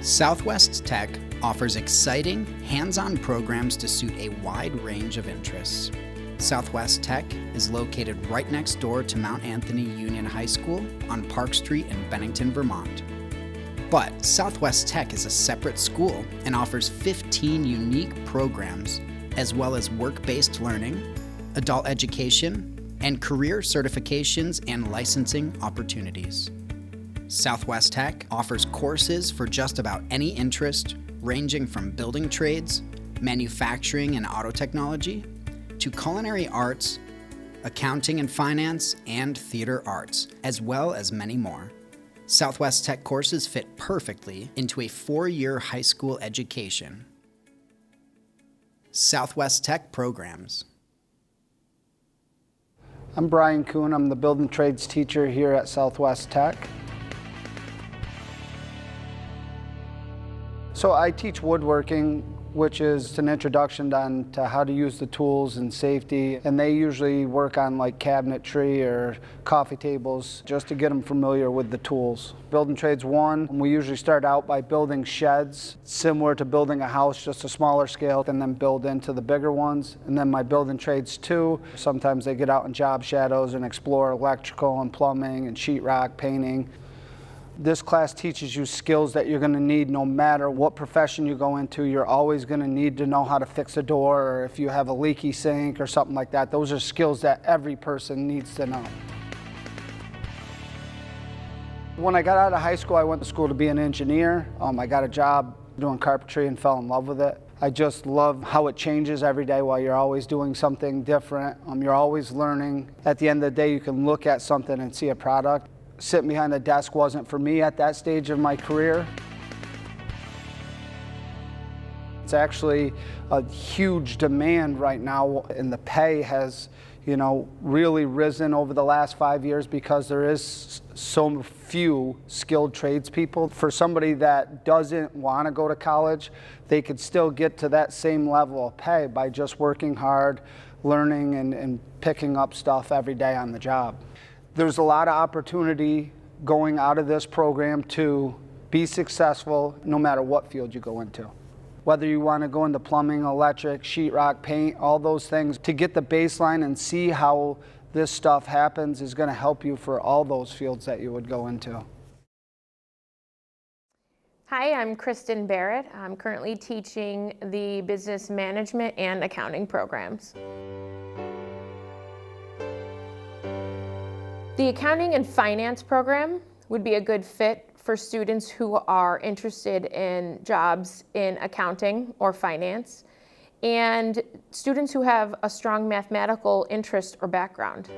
Southwest Tech offers exciting, hands-on programs to suit a wide range of interests. Southwest Tech is located right next door to Mount Anthony Union High School on Park Street in Bennington, Vermont. But Southwest Tech is a separate school and offers 15 unique programs, as well as work-based learning, adult education, and career certifications and licensing opportunities. Southwest Tech offers courses for just about any interest, ranging from building trades, manufacturing and auto technology, to culinary arts, accounting and finance, and theater arts, as well as many more. Southwest Tech courses fit perfectly into a 4-year high school education. Southwest Tech programs. I'm Brian Kuhn. I'm the building trades teacher here at Southwest Tech. So I teach woodworking, which is an introduction to how to use the tools and safety. And they usually work on like cabinetry or coffee tables just to get them familiar with the tools. Building Trades 1, we usually start out by building sheds, similar to building a house, just a smaller scale, and then build into the bigger ones. And then my Building Trades 2, sometimes they get out in job shadows and explore electrical and plumbing and sheetrock painting. This class teaches you skills that you're going to need no matter what profession you go into. You're always going to need to know how to fix a door, or if you have a leaky sink or something like that. Those are skills that every person needs to know. When I got out of high school, I went to school to be an engineer. I got a job doing carpentry and fell in love with it. I just love how it changes every day while you're always doing something different. You're always learning. At the end of the day, you can look at something and see a product. Sitting behind the desk wasn't for me at that stage of my career. It's actually a huge demand right now, and the pay has, really risen over the last 5 years because there is so few skilled tradespeople. For somebody that doesn't want to go to college, they could still get to that same level of pay by just working hard, learning, and picking up stuff every day on the job. There's a lot of opportunity going out of this program to be successful no matter what field you go into. Whether you want to go into plumbing, electric, sheetrock, paint, all those things, to get the baseline and see how this stuff happens is going to help you for all those fields that you would go into. Hi, I'm Kristen Barrett. I'm currently teaching the business management and accounting programs. The accounting and finance program would be a good fit for students who are interested in jobs in accounting or finance, and students who have a strong mathematical interest or background.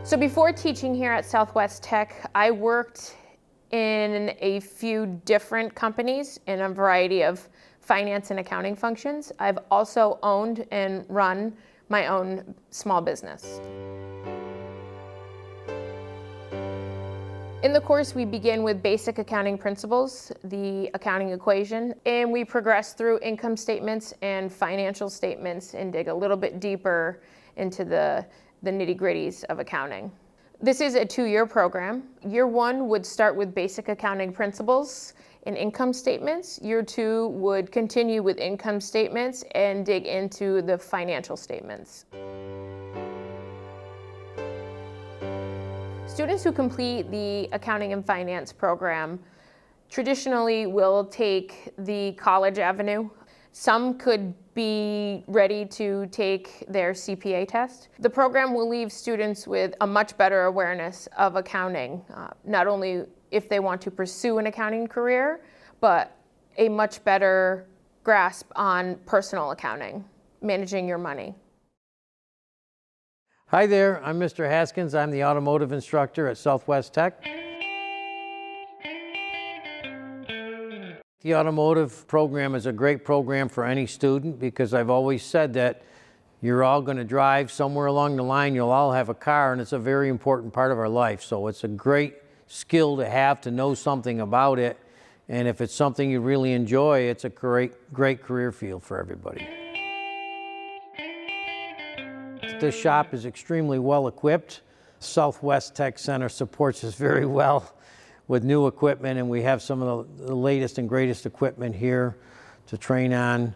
So before teaching here at Southwest Tech, I worked in a few different companies in a variety of finance and accounting functions. I've also owned and run my own small business. In the course, we begin with basic accounting principles, the accounting equation, and we progress through income statements and financial statements and dig a little bit deeper into the nitty-gritties of accounting. This is a 2-year program. Year 1 would start with basic accounting principles and income statements. Year 2 would continue with income statements and dig into the financial statements. Students who complete the accounting and finance program traditionally will take the college avenue. Some could be ready to take their CPA test. The program will leave students with a much better awareness of accounting, not only if they want to pursue an accounting career, but a much better grasp on personal accounting, managing your money. Hi there, I'm Mr. Haskins. I'm the automotive instructor at Southwest Tech. The automotive program is a great program for any student because I've always said that you're all going to drive somewhere along the line, you'll all have a car, and it's a very important part of our life. So it's a great skill to have, to know something about it, and if it's something you really enjoy, it's a great career field for everybody. This shop is extremely well equipped. Southwest Tech Center supports us very well. with new equipment, and we have some of the latest and greatest equipment here to train on.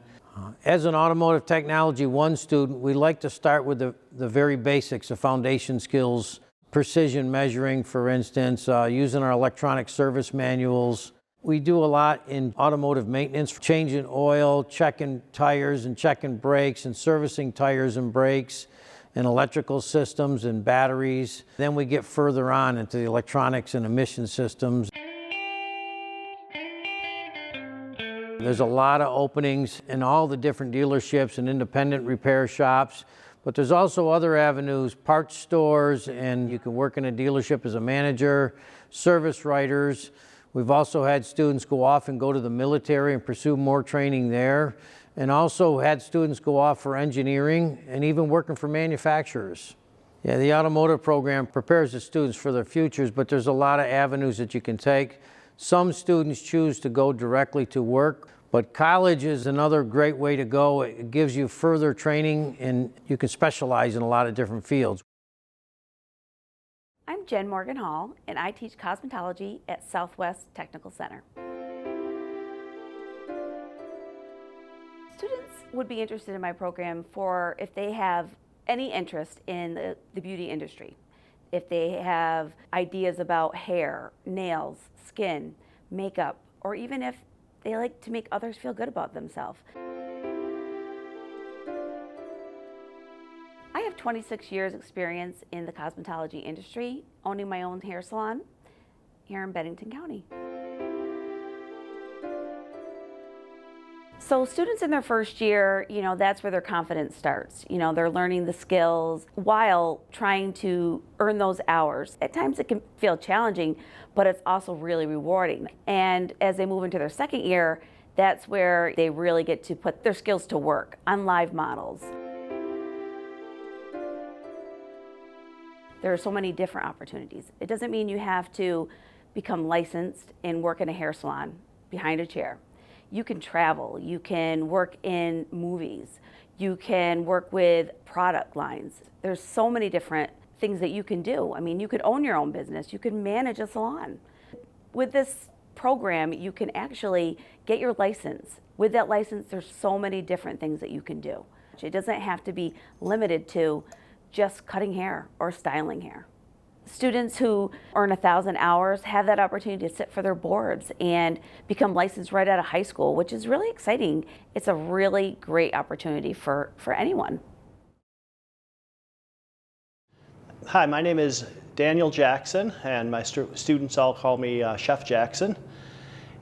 As an Automotive Technology 1 student, we like to start with the very basics, the foundation skills, precision measuring, for instance, using our electronic service manuals. We do a lot in automotive maintenance, changing oil, checking tires and checking brakes and servicing tires and brakes and electrical systems and batteries. Then we get further on into the electronics and emission systems. There's a lot of openings in all the different dealerships and independent repair shops, but there's also other avenues, parts stores, and you can work in a dealership as a manager, service writers. We've also had students go off and go to the military and pursue more training there, and also had students go off for engineering and even working for manufacturers. Yeah, the automotive program prepares the students for their futures, but there's a lot of avenues that you can take. Some students choose to go directly to work, but college is another great way to go. It gives you further training and you can specialize in a lot of different fields. I'm Jen Morgan Hall, and I teach cosmetology at Southwest Technical Center. Students would be interested in my program for if they have any interest in the beauty industry. If they have ideas about hair, nails, skin, makeup, or even if they like to make others feel good about themselves. I have 26 years experience in the cosmetology industry, owning my own hair salon here in Bennington County. So students in their first year, that's where their confidence starts. They're learning the skills while trying to earn those hours. At times it can feel challenging, but it's also really rewarding. And as they move into their second year, that's where they really get to put their skills to work on live models. There are so many different opportunities. It doesn't mean you have to become licensed and work in a hair salon behind a chair. You can travel, you can work in movies, you can work with product lines. There's so many different things that you can do. I mean, you could own your own business, you can manage a salon. With this program, you can actually get your license. With that license, there's so many different things that you can do. It doesn't have to be limited to just cutting hair or styling hair. Students who earn 1,000 hours have that opportunity to sit for their boards and become licensed right out of high school, which is really exciting. It's a really great opportunity for anyone. Hi, my name is Daniel Jackson, and my students all call me Chef Jackson.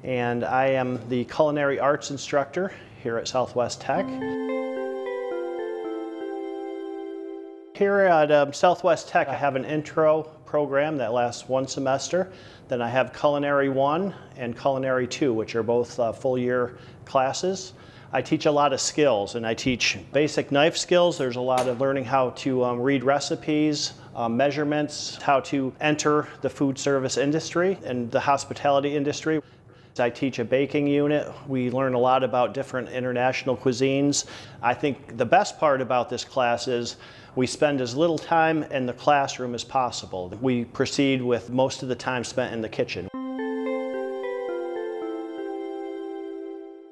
And I am the culinary arts instructor here at Southwest Tech. Here at Southwest Tech, I have an intro program that lasts one semester. Then I have Culinary 1 and Culinary 2, which are both full year classes. I teach a lot of skills, and I teach basic knife skills. There's a lot of learning how to read recipes, measurements, how to enter the food service industry and the hospitality industry. I teach a baking unit. We learn a lot about different international cuisines. I think the best part about this class is we spend as little time in the classroom as possible. We proceed with most of the time spent in the kitchen.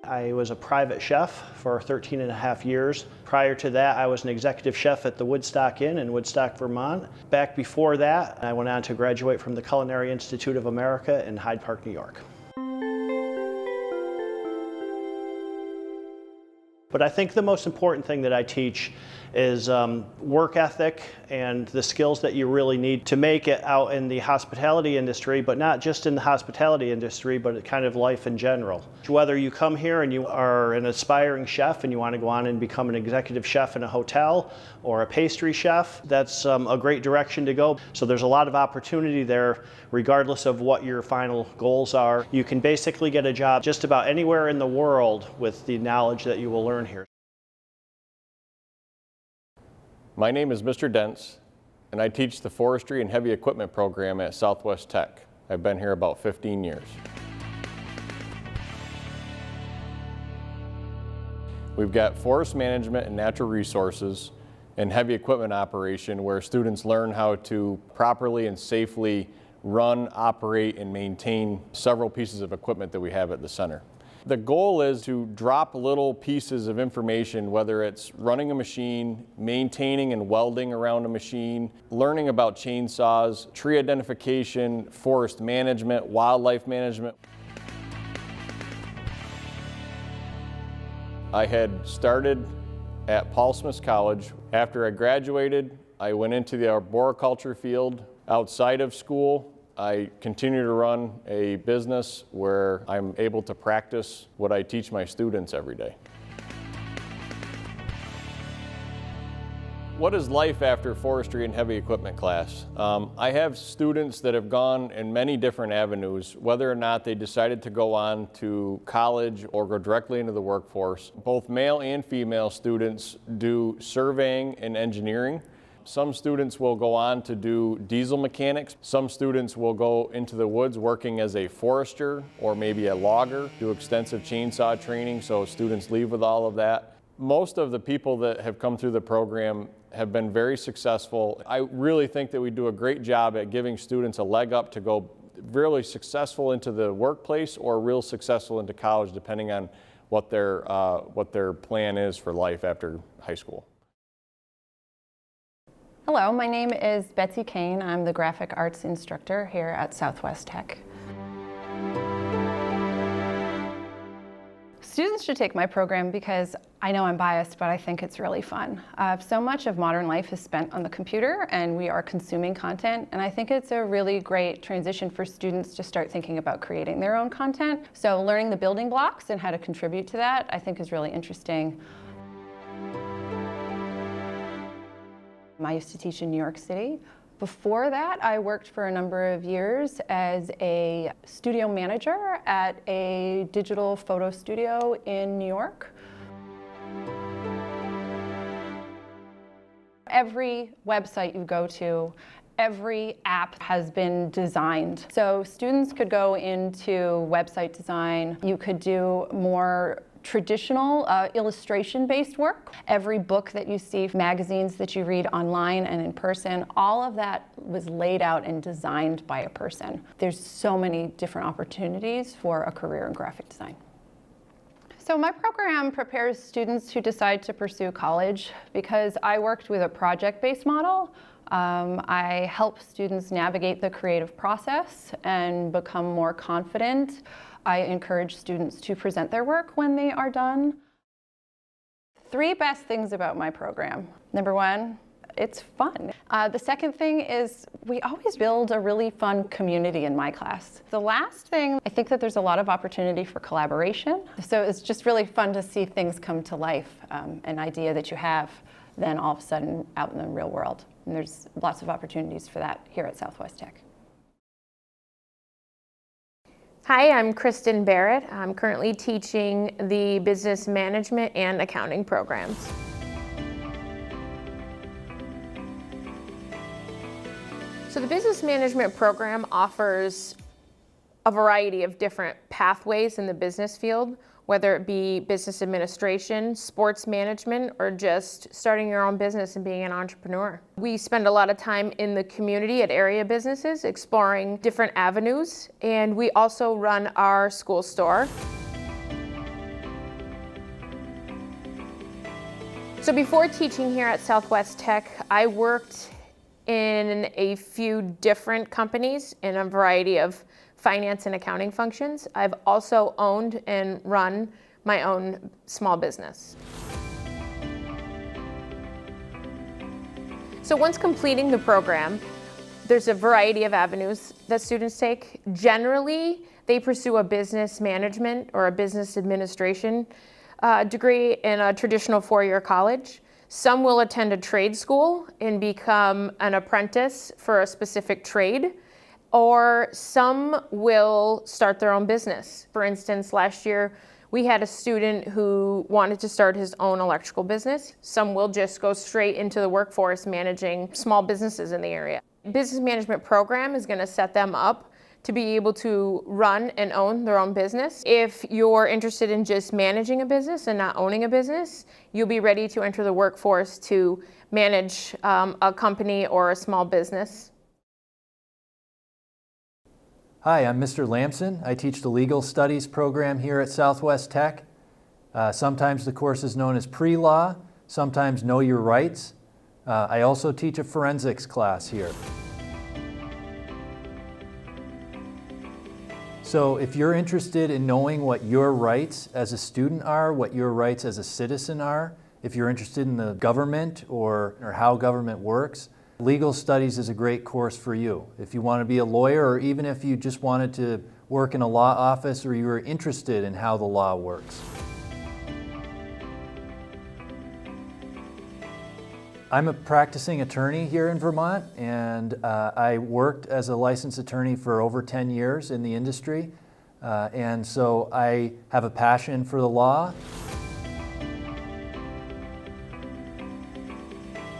I was a private chef for 13 and a half years. Prior to that, I was an executive chef at the Woodstock Inn in Woodstock, Vermont. Back before that, I went on to graduate from the Culinary Institute of America in Hyde Park, New York. But I think the most important thing that I teach is work ethic and the skills that you really need to make it out in the hospitality industry, but not just in the hospitality industry, but kind of life in general. Whether you come here and you are an aspiring chef and you want to go on and become an executive chef in a hotel or a pastry chef, that's a great direction to go. So there's a lot of opportunity there regardless of what your final goals are. You can basically get a job just about anywhere in the world with the knowledge that you will learn here. My name is Mr. Dentz, and I teach the Forestry and Heavy Equipment program at Southwest Tech. I've been here about 15 years. We've got forest management and natural resources and heavy equipment operation where students learn how to properly and safely run, operate, and maintain several pieces of equipment that we have at the center. The goal is to drop little pieces of information, whether it's running a machine, maintaining and welding around a machine, learning about chainsaws, tree identification, forest management, wildlife management. I had started at Paul Smith College. After I graduated, I went into the arboriculture field. Outside of school, I continue to run a business where I'm able to practice what I teach my students every day. What is life after forestry and heavy equipment class? I have students that have gone in many different avenues, whether or not they decided to go on to college or go directly into the workforce. Both male and female students do surveying and engineering. Some students will go on to do diesel mechanics. Some students will go into the woods working as a forester or maybe a logger, do extensive chainsaw training, so students leave with all of that. Most of the people that have come through the program have been very successful. I really think that we do a great job at giving students a leg up to go really successful into the workplace or real successful into college, depending on what their plan is for life after high school. Hello, my name is Betsy Kane. I'm the graphic arts instructor here at Southwest Tech. Students should take my program because I know I'm biased, but I think it's really fun. So much of modern life is spent on the computer and we are consuming content, and I think it's a really great transition for students to start thinking about creating their own content. So learning the building blocks and how to contribute to that I think is really interesting. I used to teach in New York City. Before that, I worked for a number of years as a studio manager at a digital photo studio in New York. Every website you go to, every app has been designed. So students could go into website design. You could do more traditional illustration-based work. Every book that you see, magazines that you read online and in person, all of that was laid out and designed by a person. There's so many different opportunities for a career in graphic design. So my program prepares students who decide to pursue college because I worked with a project-based model. I help students navigate the creative process and become more confident. I encourage students to present their work when they are done. 3 best things about my program. Number 1, it's fun. The second thing is we always build a really fun community in my class. The last thing, I think that there's a lot of opportunity for collaboration. So it's just really fun to see things come to life, an idea that you have, then all of a sudden out in the real world. And there's lots of opportunities for that here at Southwest Tech. Hi, I'm Kristen Barrett. I'm currently teaching the business management and accounting programs. So the business management program offers a variety of different pathways in the business field, whether it be business administration, sports management, or just starting your own business and being an entrepreneur. We spend a lot of time in the community at area businesses exploring different avenues, and we also run our school store. So before teaching here at Southwest Tech, I worked in a few different companies in a variety of finance and accounting functions. I've also owned and run my own small business. So once completing the program, there's a variety of avenues that students take. Generally, they pursue a business management or a business administration degree in a traditional 4-year college. Some will attend a trade school and become an apprentice for a specific trade, or some will start their own business. For instance, last year we had a student who wanted to start his own electrical business. Some will just go straight into the workforce managing small businesses in the area. Business management program is going to set them up to be able to run and own their own business. If you're interested in just managing a business and not owning a business, you'll be ready to enter the workforce to manage a company or a small business. Hi, I'm Mr. Lamson. I teach the Legal Studies program here at Southwest Tech. Sometimes the course is known as pre-law, sometimes Know Your Rights. I also teach a forensics class here. So if you're interested in knowing what your rights as a student are, what your rights as a citizen are, if you're interested in the government or how government works, Legal Studies is a great course for you. If you want to be a lawyer, or even if you just wanted to work in a law office, or you were interested in how the law works. I'm a practicing attorney here in Vermont, and I worked as a licensed attorney for over 10 years in the industry, and so I have a passion for the law.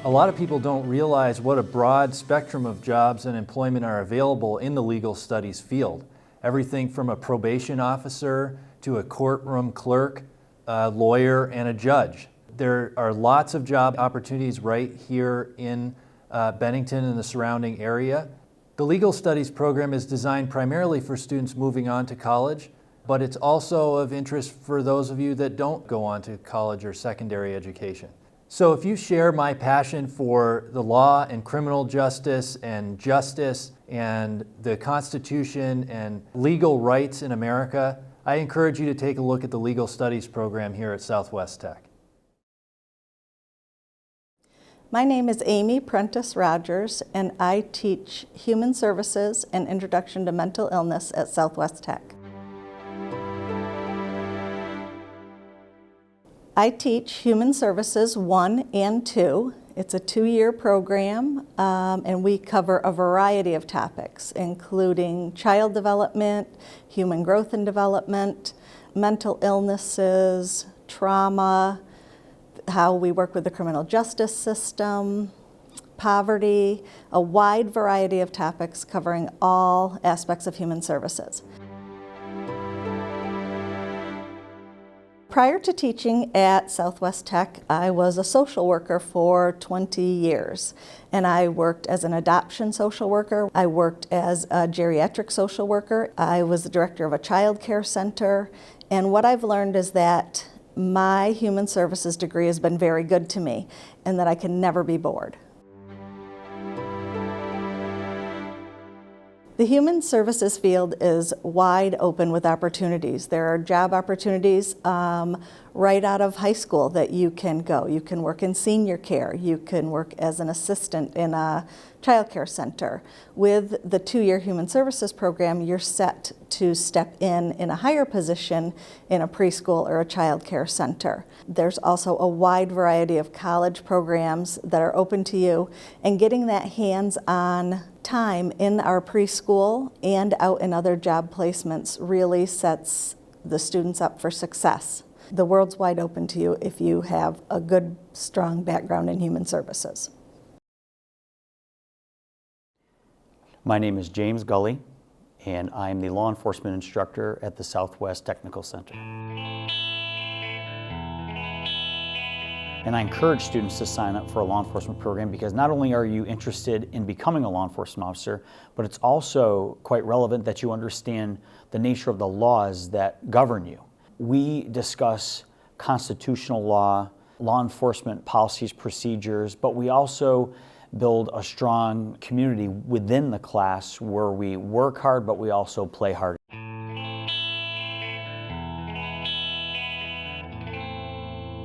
A lot of people don't realize what a broad spectrum of jobs and employment are available in the legal studies field. Everything from a probation officer to a courtroom clerk, a lawyer, and a judge. There are lots of job opportunities right here in Bennington and the surrounding area. The Legal Studies program is designed primarily for students moving on to college, but it's also of interest for those of you that don't go on to college or secondary education. So if you share my passion for the law and criminal justice and the Constitution and legal rights in America, I encourage you to take a look at the Legal Studies program here at Southwest Tech. My name is Amy Prentice Rogers, and I teach Human Services and Introduction to Mental Illness at Southwest Tech. I teach Human Services 1 and 2. It's a 2-year program, and we cover a variety of topics, including child development, human growth and development, mental illnesses, trauma, how we work with the criminal justice system, poverty, a wide variety of topics covering all aspects of human services. Prior to teaching at Southwest Tech, I was a social worker for 20 years. And I worked as an adoption social worker. I worked as a geriatric social worker. I was the director of a child care center. And what I've learned is that my human services degree has been very good to me, and that I can never be bored. The human services field is wide open with opportunities. There are job opportunities right out of high school that you can go. You can work in senior care. You can work as an assistant in a child care center. With the 2-year human services program, you're set to step in a higher position in a preschool or a child care center. There's also a wide variety of college programs that are open to you, and getting that hands-on time in our preschool and out in other job placements really sets the students up for success. The world's wide open to you if you have a good, strong background in human services. My name is James Gully, and I'm the law enforcement instructor at the Southwest Technical Center. And I encourage students to sign up for a law enforcement program because not only are you interested in becoming a law enforcement officer, but it's also quite relevant that you understand the nature of the laws that govern you. We discuss constitutional law, law enforcement policies, procedures, but we also build a strong community within the class where we work hard, but we also play hard.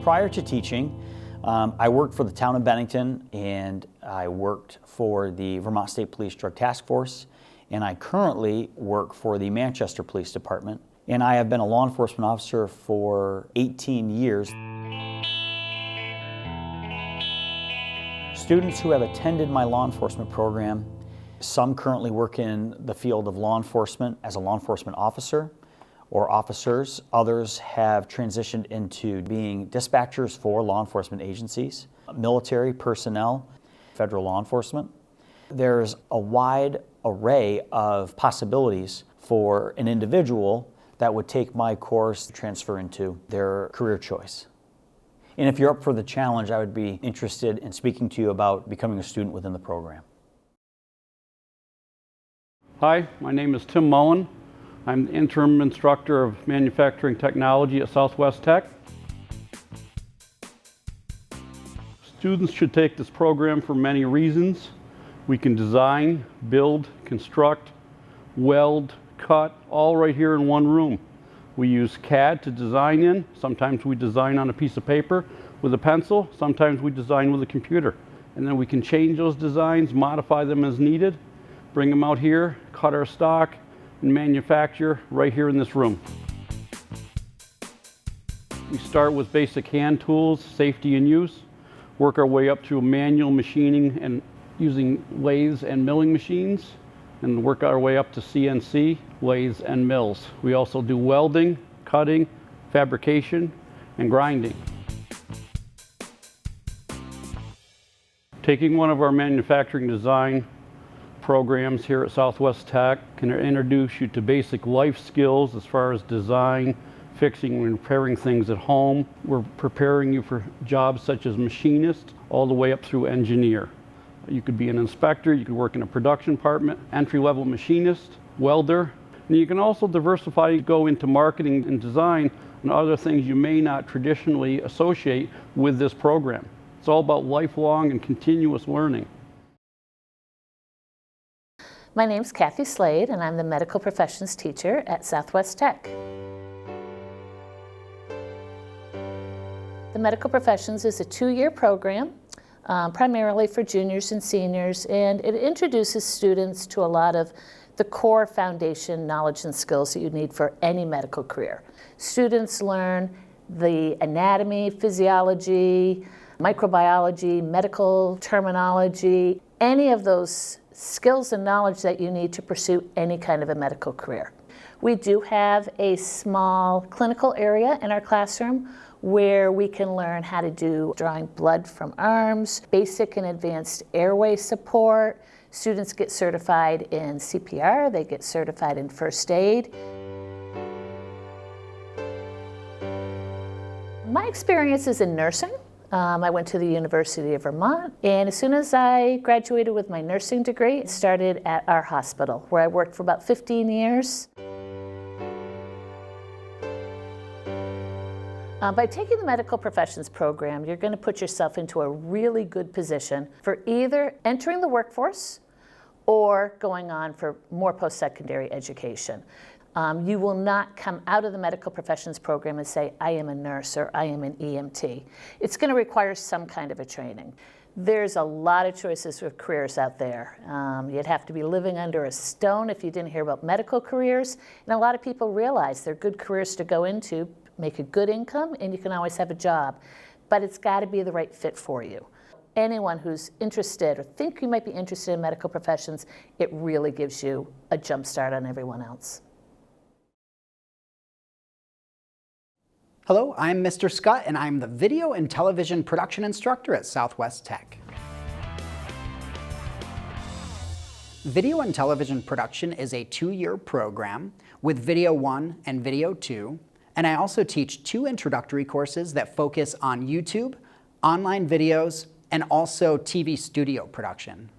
Prior to teaching, I worked for the town of Bennington, and I worked for the Vermont State Police Drug Task Force, and I currently work for the Manchester Police Department. And I have been a law enforcement officer for 18 years. Students who have attended my law enforcement program, some currently work in the field of law enforcement as a law enforcement officer or officers. Others have transitioned into being dispatchers for law enforcement agencies, military personnel, federal law enforcement. There's a wide array of possibilities for an individual that would take my course to transfer into their career choice. And if you're up for the challenge, I would be interested in speaking to you about becoming a student within the program. Hi, my name is Tim Mullen. I'm the interim instructor of manufacturing technology at Southwest Tech. Students should take this program for many reasons. We can design, build, construct, weld, cut, all right here in one room. We use CAD to design in. Sometimes we design on a piece of paper with a pencil. Sometimes we design with a computer. And then we can change those designs, modify them as needed, bring them out here, cut our stock, and manufacture right here in this room. We start with basic hand tools, safety and use, work our way up through manual machining and using lathes and milling machines, and work our way up to CNC, lathes and mills. We also do welding, cutting, fabrication, and grinding. Taking one of our manufacturing design programs here at Southwest Tech can introduce you to basic life skills as far as design, fixing and repairing things at home. We're preparing you for jobs such as machinist, all the way up through engineer. You could be an inspector, you could work in a production department, entry-level machinist, welder, and you can also diversify, go into marketing and design and other things you may not traditionally associate with this program. It's all about lifelong and continuous learning. My name's Kathy Slade, and I'm the medical professions teacher at Southwest Tech. The medical professions is a 2-year program, primarily for juniors and seniors, and it introduces students to a lot of the core foundation knowledge and skills that you need for any medical career. Students learn the anatomy, physiology, microbiology, medical terminology, any of those skills and knowledge that you need to pursue any kind of a medical career. We do have a small clinical area in our classroom where we can learn how to do drawing blood from arms, basic and advanced airway support. Students get certified in CPR, they get certified in first aid. My experience is in nursing. I went to the University of Vermont, and as soon as I graduated with my nursing degree, I started at our hospital, where I worked for about 15 years. By taking the medical professions program, you're going to put yourself into a really good position for either entering the workforce or going on for more post-secondary education. You will not come out of the medical professions program and say, I am a nurse or I am an EMT. It's going to require some kind of a training. There's a lot of choices for careers out there. You'd have to be living under a stone if you didn't hear about medical careers. And a lot of people realize they're good careers to go into, make a good income, and you can always have a job. But it's got to be the right fit for you. Anyone who's interested or think you might be interested in medical professions, it really gives you a jump start on everyone else. Hello, I'm Mr. Scott, and I'm the video and television production instructor at Southwest Tech. Video and television production is a 2-year program with Video 1 and Video 2, and I also teach 2 introductory courses that focus on YouTube, online videos, and also TV studio production.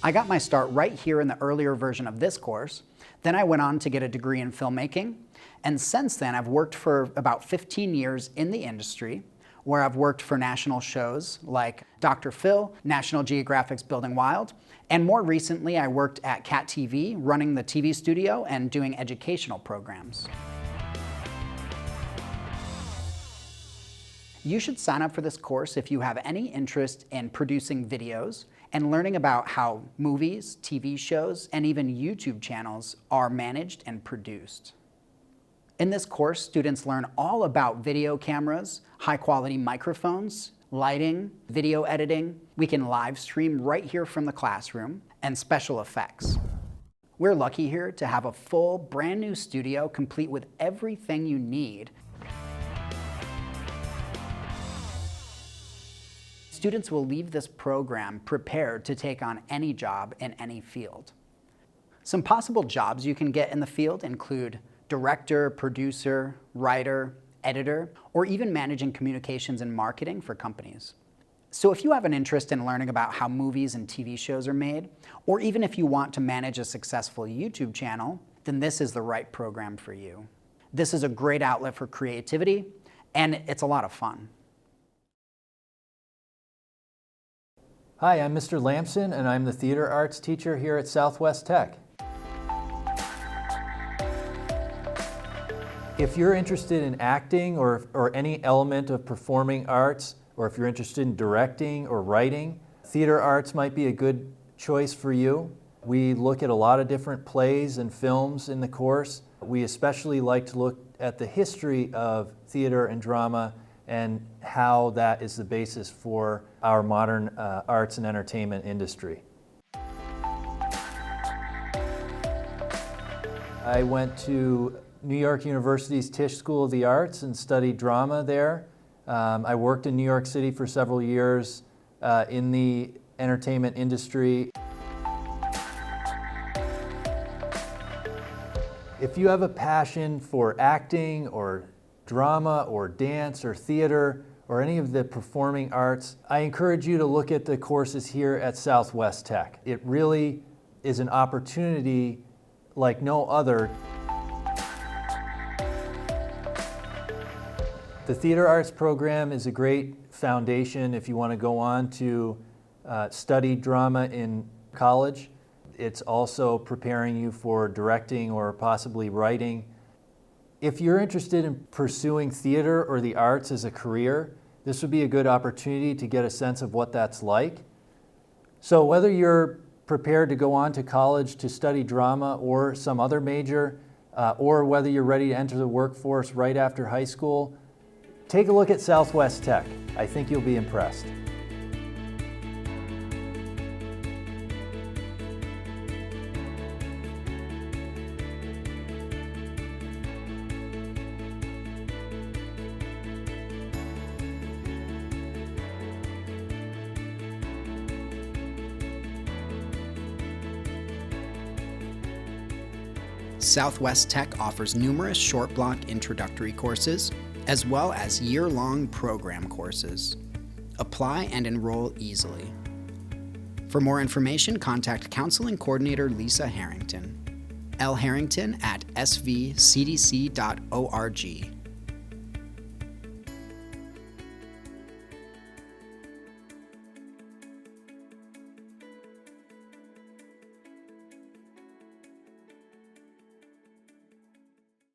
I got my start right here in the earlier version of this course. Then I went on to get a degree in filmmaking, and since then I've worked for about 15 years in the industry, where I've worked for national shows like Dr. Phil, National Geographic's Building Wild, and more recently I worked at Cat TV, running the TV studio and doing educational programs. You should sign up for this course if you have any interest in producing videos and learning about how movies, TV shows, and even YouTube channels are managed and produced. In this course, students learn all about video cameras, high-quality microphones, lighting, video editing. We can live stream right here from the classroom, and special effects. We're lucky here to have a full, brand new studio complete with everything you need. Students will leave this program prepared to take on any job in any field. Some possible jobs you can get in the field include director, producer, writer, editor, or even managing communications and marketing for companies. So if you have an interest in learning about how movies and TV shows are made, or even if you want to manage a successful YouTube channel, then this is the right program for you. This is a great outlet for creativity, and it's a lot of fun. Hi, I'm Mr. Lamson, and I'm the theater arts teacher here at Southwest Tech. If you're interested in acting or any element of performing arts, or if you're interested in directing or writing, theater arts might be a good choice for you. We look at a lot of different plays and films in the course. We especially like to look at the history of theater and drama and how that is the basis for our modern arts and entertainment industry. I went to New York University's Tisch School of the Arts and studied drama there. I worked in New York City for several years in the entertainment industry. If you have a passion for acting or drama or dance or theater or any of the performing arts, I encourage you to look at the courses here at Southwest Tech. It really is an opportunity like no other. The theater arts program is a great foundation if you want to go on to study drama in college. It's also preparing you for directing or possibly writing. If you're interested in pursuing theater or the arts as a career, this would be a good opportunity to get a sense of what that's like. So whether you're prepared to go on to college to study drama or some other major, or whether you're ready to enter the workforce right after high school, take a look at Southwest Tech. I think you'll be impressed. Southwest Tech offers numerous short block introductory courses, as well as year-long program courses. Apply and enroll easily. For more information, contact Counseling Coordinator Lisa Harrington, lharrington@svcdc.org.